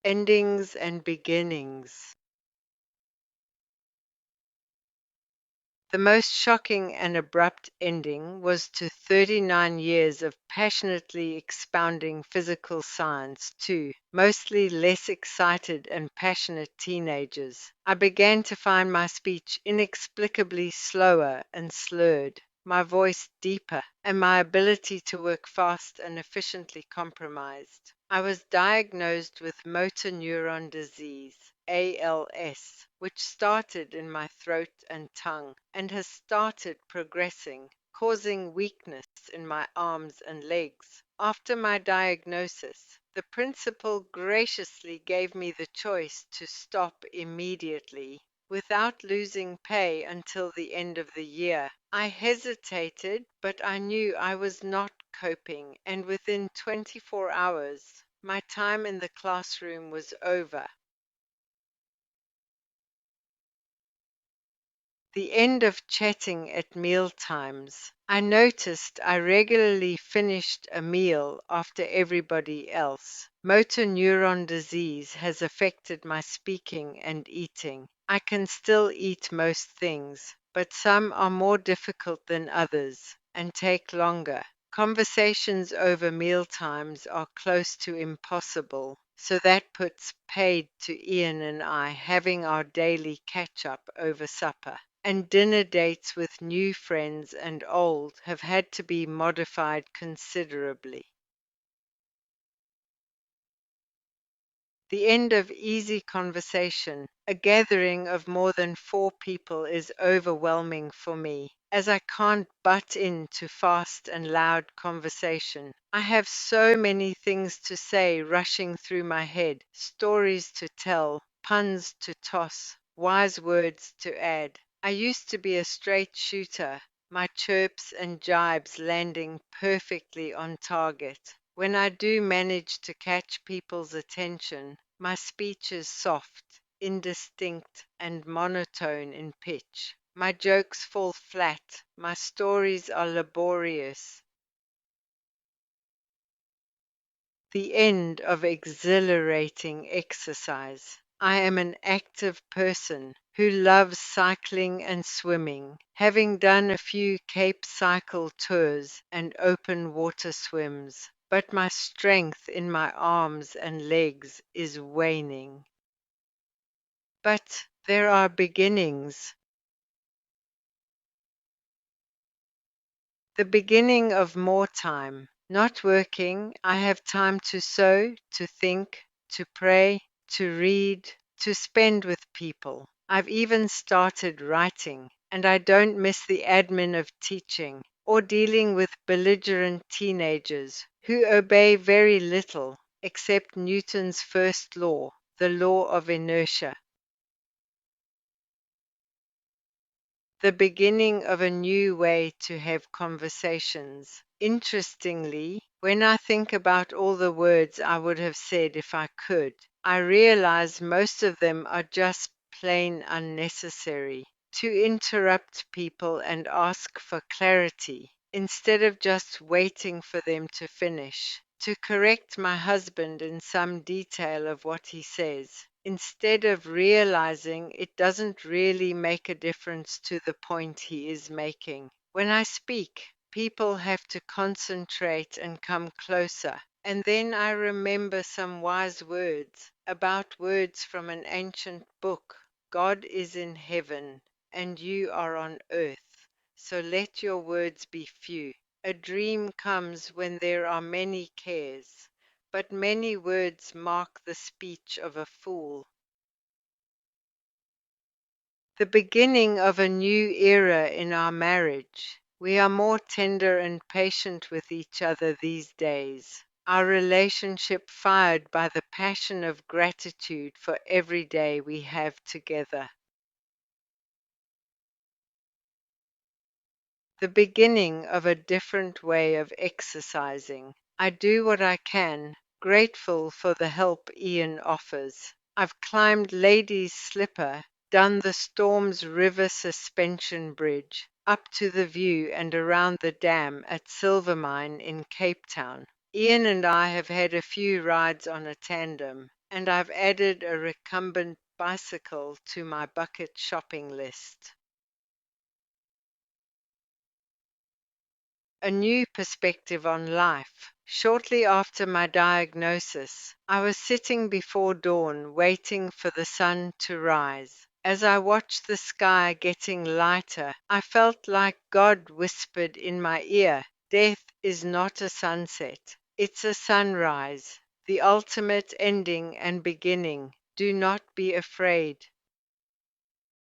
Endings and beginnings. The most shocking and abrupt ending was to 39 years of passionately expounding physical science to mostly less excited and passionate teenagers. I began to find my speech inexplicably slower and slurred, my voice deeper, and my ability to work fast and efficiently compromised. I was diagnosed with motor neuron disease, ALS, which started in my throat and tongue and has started progressing, causing weakness in my arms and legs. After my diagnosis, the principal graciously gave me the choice to stop immediately without losing pay until the end of the year. I hesitated, but I knew I was not coping, and within 24 hours, my time in the classroom was over. The end of chatting at meal times. I noticed I regularly finished a meal after everybody else. Motor neuron disease has affected my speaking and eating. I can still eat most things, but some are more difficult than others and take longer. Conversations over meal times are close to impossible, so that puts paid to Ian and I having our daily catch up over supper. And dinner dates with new friends and old have had to be modified considerably. The end of easy conversation, a gathering of more than 4 people, is overwhelming for me, as I can't butt into fast and loud conversation. I have so many things to say rushing through my head, stories to tell, puns to toss, wise words to add. I used to be a straight shooter, my chirps and jibes landing perfectly on target. When I do manage to catch people's attention, my speech is soft, indistinct, and monotone in pitch. My jokes fall flat, my stories are laborious. The end of exhilarating exercise. I am an active person who loves cycling and swimming, having done a few Cape cycle tours and open water swims, but my strength in my arms and legs is waning. But there are beginnings. The beginning of more time. Not working, I have time to sew, to think, to pray, to read, to spend with people. I've even started writing, and I don't miss the admin of teaching or dealing with belligerent teenagers who obey very little except Newton's first law, the law of inertia. The beginning of a new way to have conversations. Interestingly, when I think about all the words I would have said if I could, I realize most of them are just plain unnecessary. To interrupt people and ask for clarity instead of just waiting for them to finish. To correct my husband in some detail of what he says, instead of realizing it doesn't really make a difference to the point he is making. When I speak, people have to concentrate and come closer. And then I remember some wise words about words from an ancient book. God is in heaven, and you are on earth, so let your words be few. A dream comes when there are many cares, but many words mark the speech of a fool. The beginning of a new era in our marriage. We are more tender and patient with each other these days. Our relationship fired by the passion of gratitude for every day we have together. The beginning of a different way of exercising. I do what I can, grateful for the help Ian offers. I've climbed Lady's Slipper, done the Storms River Suspension Bridge, up to the view and around the dam at Silvermine in Cape Town. Ian and I have had a few rides on a tandem, and I've added a recumbent bicycle to my bucket shopping list. A new perspective on life. Shortly after my diagnosis, I was sitting before dawn waiting for the sun to rise. As I watched the sky getting lighter, I felt like God whispered in my ear, "Death is not a sunset, it's a sunrise, the ultimate ending and beginning. Do not be afraid."